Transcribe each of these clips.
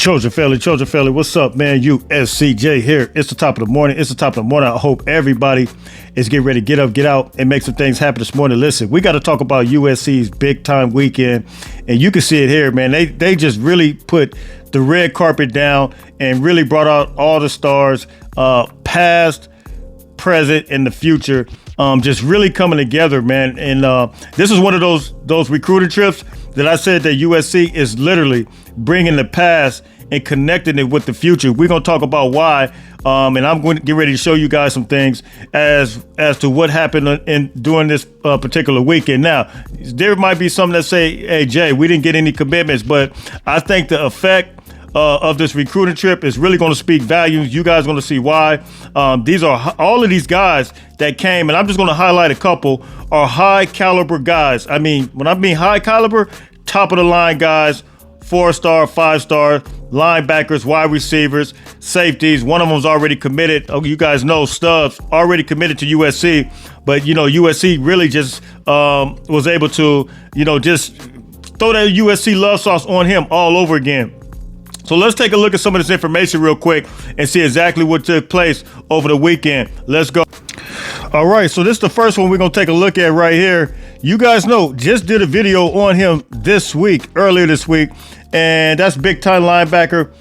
Trojan family, what's up, man? USCJ here. It's the top of the morning. I hope everybody is getting ready to get up, get out, and make some things happen this morning. Listen, we got to talk about USC's big time weekend, and you can see it here, man. They just really put the red carpet down and really brought out all the stars, past, present, and the future. Just really coming together, man. And this is one of those recruiting trips that I said that USC is literally bringing the past and connecting it with the future. We're going to talk about why, and I'm going to get ready to show you guys some things as to what happened during this particular weekend. Now, there might be some that say, hey, Jay, we didn't get any commitments, but I think the effect of this recruiting trip is really going to speak volumes. You guys are going to see why. These are all of these guys that came, and I'm just going to highlight a couple, are high caliber guys. I mean, when I mean high caliber, top of the line guys, 4-star, 5-star, linebackers, wide receivers, safeties. One of them's already committed. Oh, you guys know Stubs already committed to USC, but USC really just was able to just throw that USC love sauce on him all over again. So let's take a look at some of this information real quick and see exactly what took place over the weekend. Let's go. All right, so this is the first one we're going to take a look at right here. You guys know, just did a video on him earlier this week, and that's big-time linebacker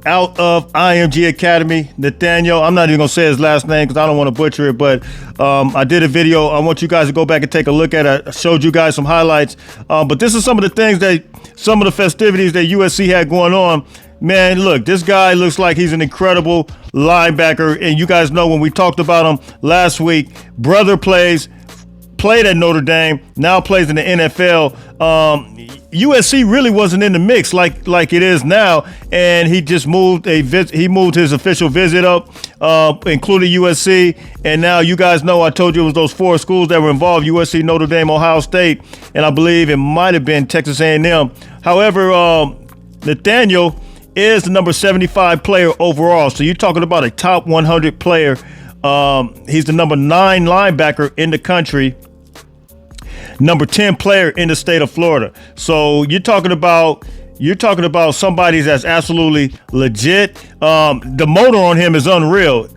out of IMG Academy, Nathaniel. I'm not even going to say his last name because I don't want to butcher it, but I did a video. I want you guys to go back and take a look at it. I showed you guys some highlights, but this is some of the things some of the festivities that USC had going on. Man, look, this guy looks like he's an incredible linebacker. And you guys know when we talked about him last week, brother played at Notre Dame, now plays in the NFL. USC really wasn't in the mix like it is now. And he just moved his official visit up, including USC. And now you guys know I told you it was those 4 schools that were involved: USC, Notre Dame, Ohio State, and I believe it might have been Texas A&M. However, Nathaniel is the number 75 player overall. So you're talking about a top 100 player. He's the number 9 linebacker in the country, number 10 player in the state of Florida. So you're talking about somebody that's absolutely legit. The motor on him is unreal.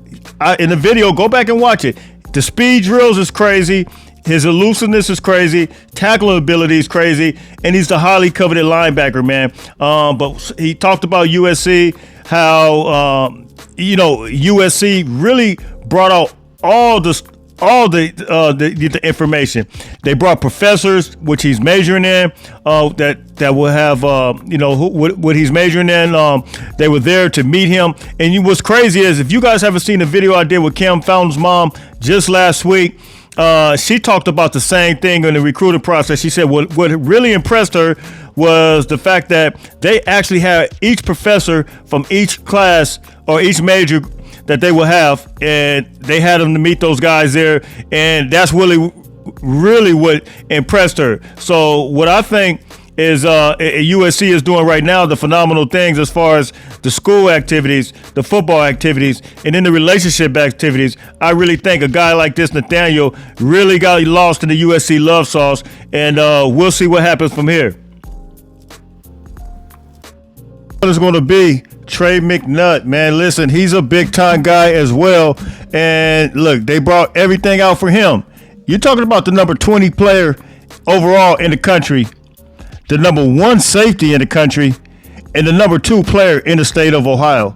In the video, go back and watch it. The speed drills is crazy. His elusiveness is crazy. Tackling ability is crazy. And he's the highly coveted linebacker, man. But he talked about USC, how, USC really brought out all the information. They brought professors, which he's majoring in, that will have, what he's majoring in. They were there to meet him. And what's crazy is, if you guys haven't seen the video I did with Cam Fountain's mom just last week, she talked about the same thing in the recruiting process. She said what really impressed her was the fact that they actually had each professor from each class or each major that they will have, and they had them to meet those guys there, and that's really what impressed her. So what I think is USC is doing right now, the phenomenal things as far as the school activities, the football activities, and then the relationship activities. I really think a guy like this, Nathaniel, really got lost in the USC love sauce, and we'll see what happens from here. What is going to be Trey McNutt, man. Listen, he's a big-time guy as well, and look, they brought everything out for him. You're talking about the number 20 player overall in the country, the number 1 safety in the country, and the number 2 player in the state of Ohio.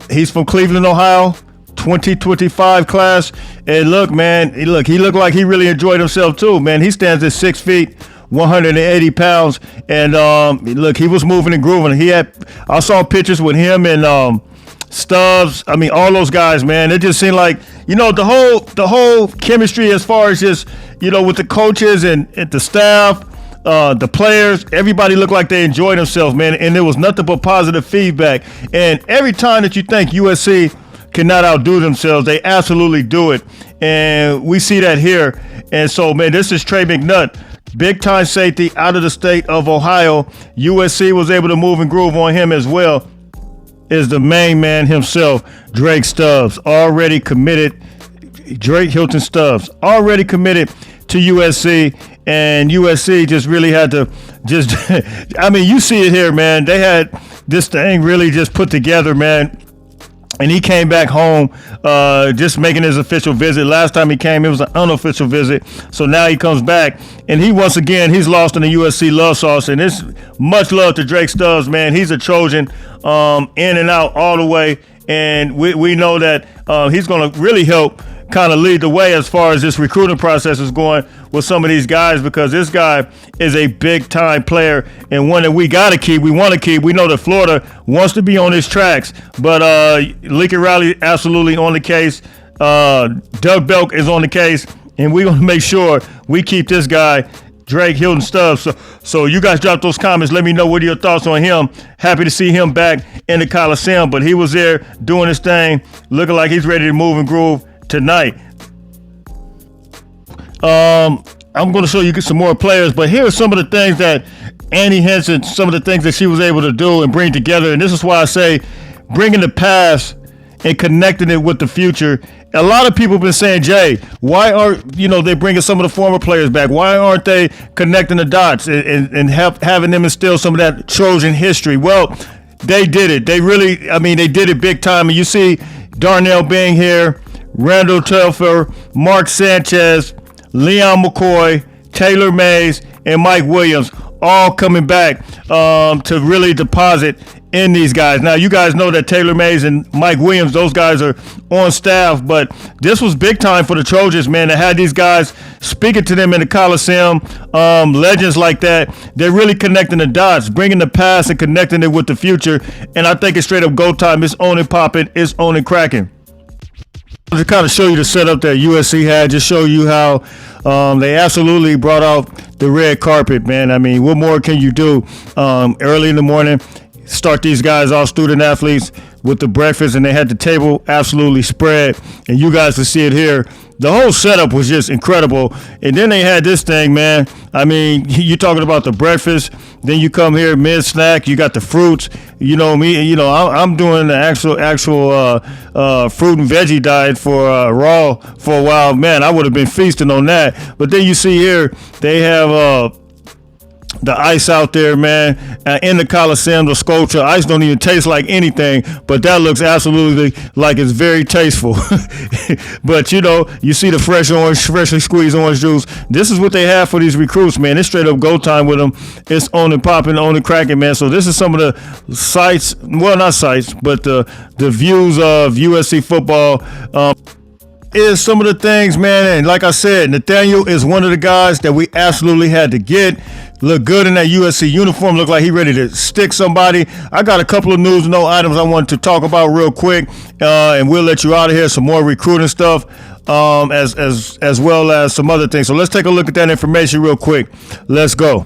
He's from Cleveland, Ohio, 2025 class. And look, man, he looked like he really enjoyed himself too, man. He stands at 6 feet, 180 pounds. And look, he was moving and grooving. I saw pictures with him and Stubs. I mean, all those guys, man. It just seemed like, the whole chemistry as far as just, with the coaches and the staff, the players, everybody looked like they enjoyed themselves, man, and there was nothing but positive feedback. And every time that you think USC cannot outdo themselves, they absolutely do it, and we see that here. And so, man, this is Trey McNutt, big time safety out of the state of Ohio. USC was able to move and groove on him as well. Is the main man himself, Drake Stubs, already committed. Drake Hilton Stubs already committed to USC, and USC just really had to I mean, you see it here, man. They had this thing really just put together, man. And he came back home, just making his official visit. Last time he came, it was an unofficial visit. So now he comes back, and he's lost in the USC love sauce. And it's much love to Drake Stubs, man. He's a Trojan, in and out all the way. And we know that he's going to really help kind of lead the way as far as this recruiting process is going with some of these guys, because this guy is a big time player and one that we got to keep. We want to keep. We know that Florida wants to be on his tracks, but Lincoln Riley absolutely on the case. Doug Belk is on the case, and we're going to make sure we keep this guy, Drake Hilton Stubbs. So you guys drop those comments. Let me know what are your thoughts on him. Happy to see him back in the Coliseum, but he was there doing his thing, looking like he's ready to move and groove tonight. I'm going to show you some more players, but here are some of the things that Annie Henson, some of the things that she was able to do and bring together. And this is why I say bringing the past and connecting it with the future. A lot of people have been saying, Jay, why aren't they bringing some of the former players back? Why aren't they connecting the dots and having them instill some of that Trojan history? Well, they did it. They did it big time. And you see Darnell Bing here, Randall Telfer, Mark Sanchez, Leon McCoy, Taylor Mays, and Mike Williams all coming back to really deposit in these guys. Now, you guys know that Taylor Mays and Mike Williams, those guys are on staff, but this was big time for the Trojans, man. They had these guys speaking to them in the Coliseum, legends like that. They're really connecting the dots, bringing the past and connecting it with the future, and I think it's straight up go time. It's on and popping. It's on and cracking. To kind of show you the setup that USC had, just show you how they absolutely brought out the red carpet, man. I mean, what more can you do early in the morning? Start these guys off, student athletes, with the breakfast, and they had the table absolutely spread. And you guys can see it here. The whole setup was just incredible. And then they had this thing, man. I mean, you're talking about the breakfast. Then you come here mid-snack. You got the fruits. You know me. I'm doing the actual fruit and veggie diet for raw for a while. Man, I would have been feasting on that. But then you see here they have the ice out there, man, in the Coliseum, the sculpture. Ice don't even taste like anything, but that looks absolutely like it's very tasteful. But, you see the freshly squeezed orange juice. This is what they have for these recruits, man. It's straight up go time with them. It's on and popping, on and cracking, man. So this is some of the sights, well, not sights, but the views of USC football. Is some of the things, man, and like I said, Nathaniel is one of the guys that we absolutely had to get. Look good in that USC uniform. Look like he ready to stick somebody. I got a couple of news and note items I wanted to talk about real quick, and we'll let you out of here. Some more recruiting stuff, as well as some other things. So let's take a look at that information real quick. Let's go.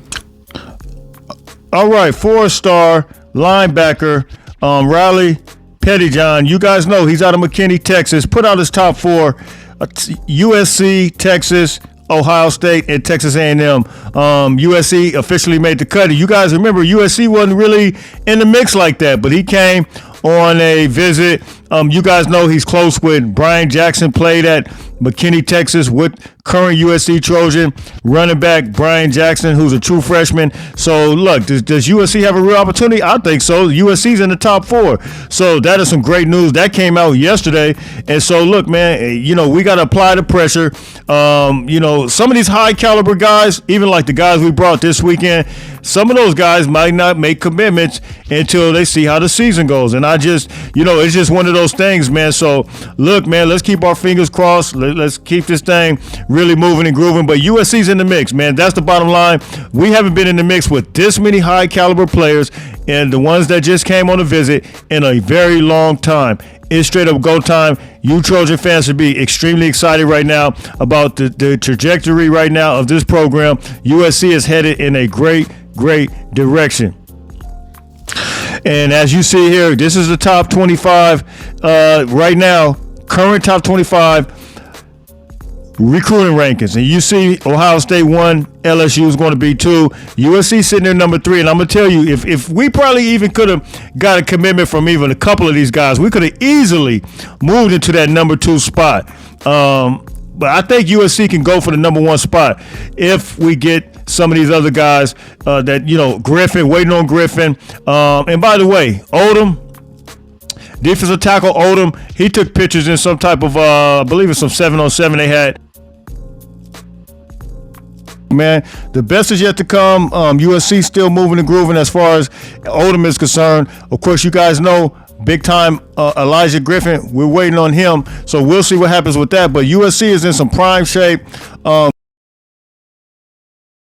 All right, 4-star linebacker Riley Pettyjohn, you guys know he's out of McKinney, Texas. Put out his top 4: USC, Texas, Ohio State, and Texas A&M. USC officially made the cut. You guys remember USC wasn't really in the mix like that, but he came on a visit. You guys know he's close with Brian Jackson, played at McKinney, Texas, with current USC Trojan running back Brian Jackson, who's a true freshman. So, look, does USC have a real opportunity? I think so. USC's in the top 4. So that is some great news. That came out yesterday. And so, look, man, we got to apply the pressure. Some of these high-caliber guys, even like the guys we brought this weekend, some of those guys might not make commitments until they see how the season goes. And it's just one of those things, man. So, look, man, let's keep our fingers crossed. Let's keep this thing really moving and grooving. But USC's in the mix, man. That's the bottom line. We haven't been in the mix with this many high caliber players and the ones that just came on a visit in a very long time. It's straight up go time. You Trojan fans should be extremely excited right now about the trajectory right now of this program. USC is headed in a great direction. And as you see here, this is the top 25 right now, current top 25 recruiting rankings. And you see Ohio State 1, LSU is going to be 2, USC sitting there number 3. And I'm going to tell you, if we probably even could have got a commitment from even a couple of these guys, we could have easily moved into that number 2 spot. But I think USC can go for the number 1 spot if we get some of these other guys that, you know, Griffin, waiting on Griffin. And by the way, Odom, defensive tackle Odom, he took pictures in some type of, I believe it's some 7-on-7 they had. Man, the best is yet to come. USC still moving and grooving as far as Odom is concerned. Of course, you guys know big time Elijah Griffin. We're waiting on him, so we'll see what happens with that. But USC is in some prime shape.